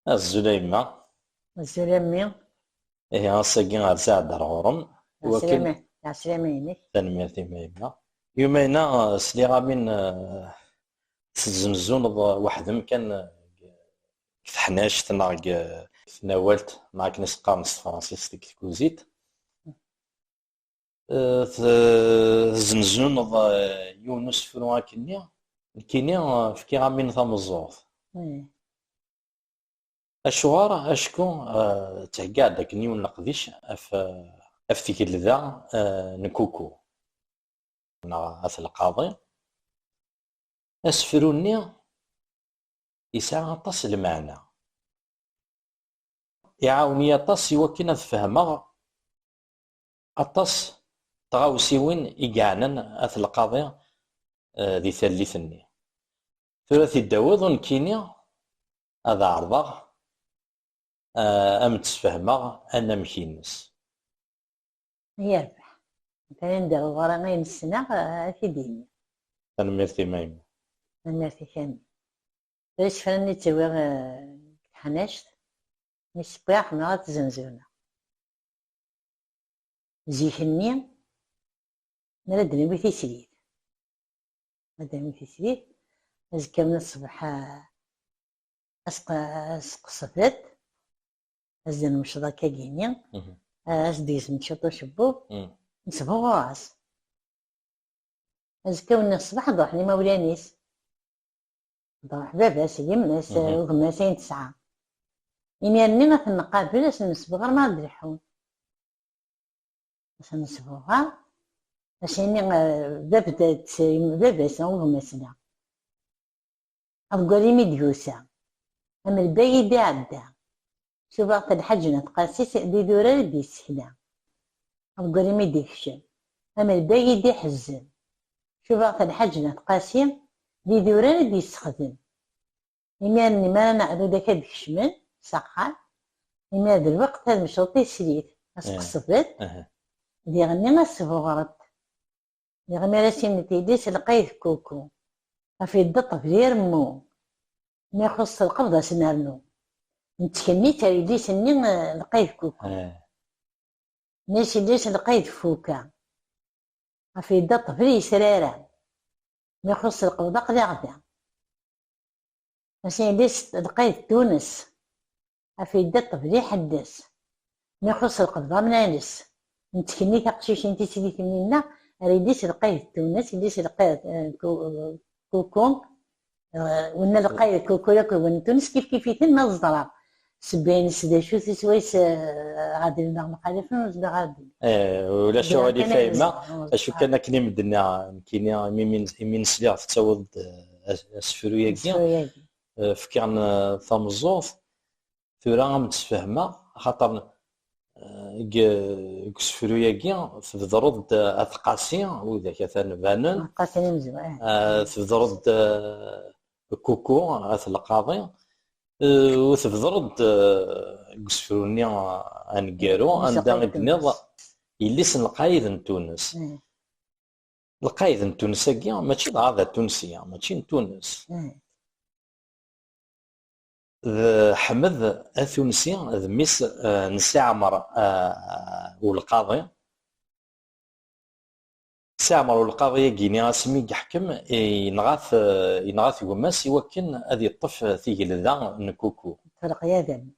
الزليمة. السلامي. إيه أصاقي غير ساعة غورم. وكن عسلامة عسلامة ينك. تنميرتي مايمة يومينا سليغا من تزنزون وحدهم كان تحناش تناغ تناولت معك نسقا نص فرنسيس ديك الكوزيت تزنزون يونس فروا كنيا كينيا فكيغا من ثامزوط إيه. اشوار اشكو تهكا داك نيون نقديش اف تيك ذا نكوكو اث القاضي اسفروني يسعى اطاس المعنى يعاوني اطاس يوكن فهمه اطاس تغاوسيوين إيقاعنا اث القاضي ذي ثلثني ثلاثي الدواوض كينيا هذا عرضه ام تفهمه انا مكينس يربح مثلا ندير الغرا غير السنة في ديني. تنميرتي مايمة. أنا في كامل باش فرني تسوي حناشت مش بيح ما تزنزونا زيكني نرد نبي في سرير نرد في سرير أزكى من الصبح أسق صفت أزن مشضا كاقيني أزديز مشطو شبوب نصبو راس أزكى من الصبح ضحني ما ولانيس ضح باباس يمناس وغماسين 9 إميرني غا تنقابل أس نسبو غير ما درحون أس نسبوها أس إني باباس وغماسنا أبقالي مديوسا أما الباقي دي عدا شوف وقت الحجنة تقاسيس دي دورة دي سحنا أبقالي مديكشن أما الباقي دي حزن شوف وقت الحجنة تقاسي دي دورة دي سخدم إميرني ما نعدو داك دكشمن ساقال إما هذا الوقت هذا مشروطي سريت أسقصفت دي غني نصفو غرط دي غني راسين تيديس لقيت كوكو أفي الدط في مو ما يخص القبضة سنارنو نتكني تريديس إني لقيت كوكو ناس يديس لقيت فوكا أفي الدط في سرارة ما يخص القبضة قد غدا ناس يديس لقيت تونس أفي الدط في حدث ما يخص القبضة من أنس نتكني تقشيش انتي سيدي مننا ريديس لقيت تونس يديس لقيت كوكون ونا لقيت كوكو ون تونس كيف يتم الزرع سبين سدا شو سويس غادي نغم قالفن وزدا غادي ولا شو غادي فايمة اشو كان كني مدنا كينيا من سلاح تتسود اسفرويا كيا فكان ثمزوف ثورا متفاهمة خاطر كسفروياكي تفضرض اثقاسي وذاك مثلا بانون قاسين مزوان تفضرض كوكو اث القاضي وتفضرض كسفروني انكارو اندا بنيض يليس القايد من تونس القايد من تونس كي ماشي هذا التونسيه ماشي من تونس حمد التونسي ذميس نسعمر والقاضي سعمر والقاضي كيني اسمي يحكم ينغاث يوماس يوكن هذه الطف ثيجي ذا نكوكو فرق ياذن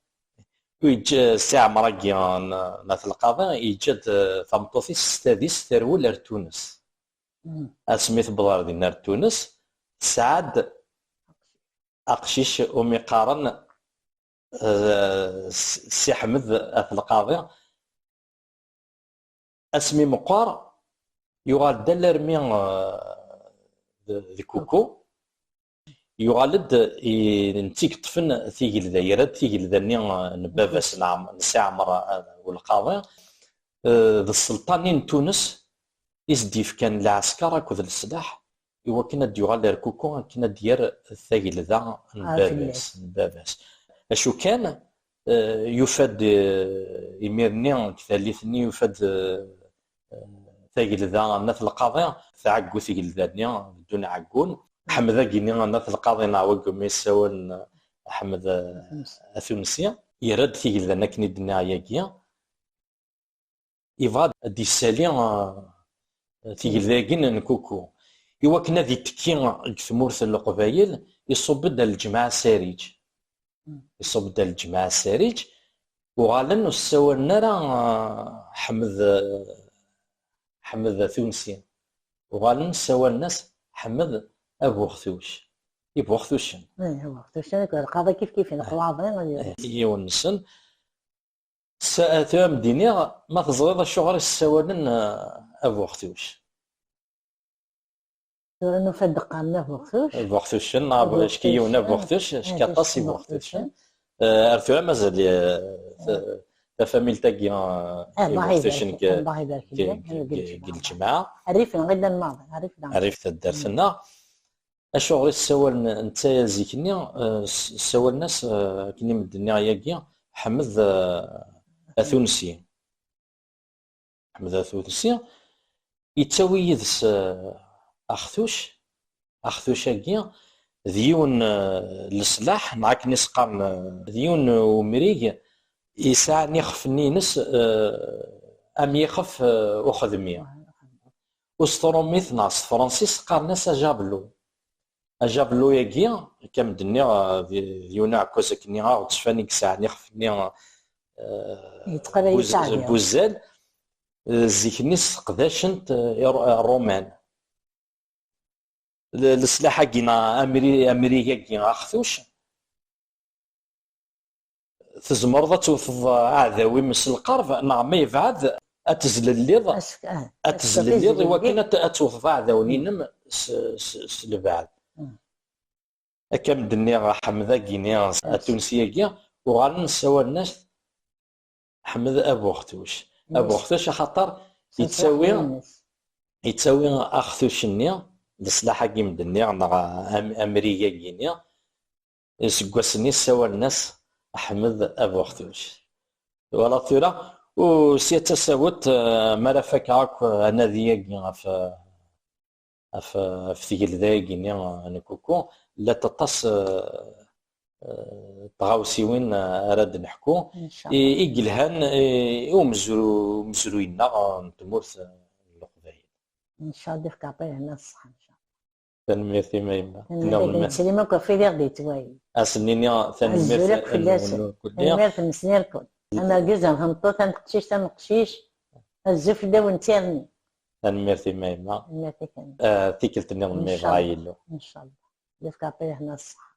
ويج سعمر كيان مثل القاضي يجد ثمطوثي ستاديس ترول تونس اسمي بضار دينار تونس سعد أقشيش ومقارن سي حمد أث القاضي اسمي مقار يغال دلر من ذي كوكو يغالد نتيك طفن ثيجي ذا يرد ثيجي ذا نبافس نعم نسعمر والقاضي ذا السلطانين تونس يزديف كان العسكر كذا السلاح إوا كنا ديوغال كوكو كنا ديال الثقيل ذا نباباس اشو كان يفاد يميرني كثالثني يفاد ثقيل ذا نث القاضي ثعقو ثقيل ذا بدون عقون حمذا كيني نث القاضي نعوق ميساون أحمد أثونسي يرد تيجي لنا كني دنا ياكيا يفاد دي سالي تيجي لاكين نكوكو إوا كنا ذي تكي ثمورث القبايل يصب دا الجماعة الساريج يصب دا الجماعة الساريج وغالن السوالنا راه حمد ثونسي وغالن السوال الناس حمد أبو خثوش يبو خثوشن هو خصوش القضاء كيف القواضي يونسن ساعة مدينة ما تزغيض الشغل السوالن أبو خثوش انه فدقنا بوختوش بوختوشن شكيونا بوختوش شكاطاسي بوختوشن ارثولا مازال فاميل تاكي بوختوشن الله يبارك فيك الجماعة عرفنا غدا الماضي عرفت درسنا الشغل السوال نتايا زيكني السوال الناس كني مدنيا ياكي حمد أثونسي يتساوي يدس أخثوش أكيا ديون السلاح معاك نسقان ديون ومريق يساعني يخف نينس أم يخف أخذمية وستروميث ناس فرانسيس قارناس أجابلو ياكيا كم دنيا ديونا عكوزك نيا وتشفاني كساعني يخف نيا بوزال زيكنيس قداشنت الرومان السلاح كينا امريكا كينا اخذوش تزمرض توفض اعداوي مس القرب نعم ما يبعد اتزلليض وكنا توفض اعداوي نم سلبعد كم دنيا حمد كينيا التونسيه كيا وغنسوا الناس حمد ابو خطوش خاطر يتساوي اخذوش النيا السلاح كي مدنيا امريكا كينيا سكواسني سوا الناس احمد ابو خطوش ولا ثورة وسي تساوت ما فاك هاك انا ذيا في ثقل ذا كينيا نكوكو لا تطس طغاوسيوين راد نحكو إيقلهان ومزروينا تمورث القبايل ان شاء الله في كابي هنا الصحة ان شاء الله تنميرتي مايما نسلمك في غير ديتواي اسنيني تنميرت نسنير كل انا قزم همطو تنقشيش الزفدة ونتيرني تنميرتي مايما تنميرتي كان تيكلتني الميغايلو ان شاء الله في كابي هنا الصحة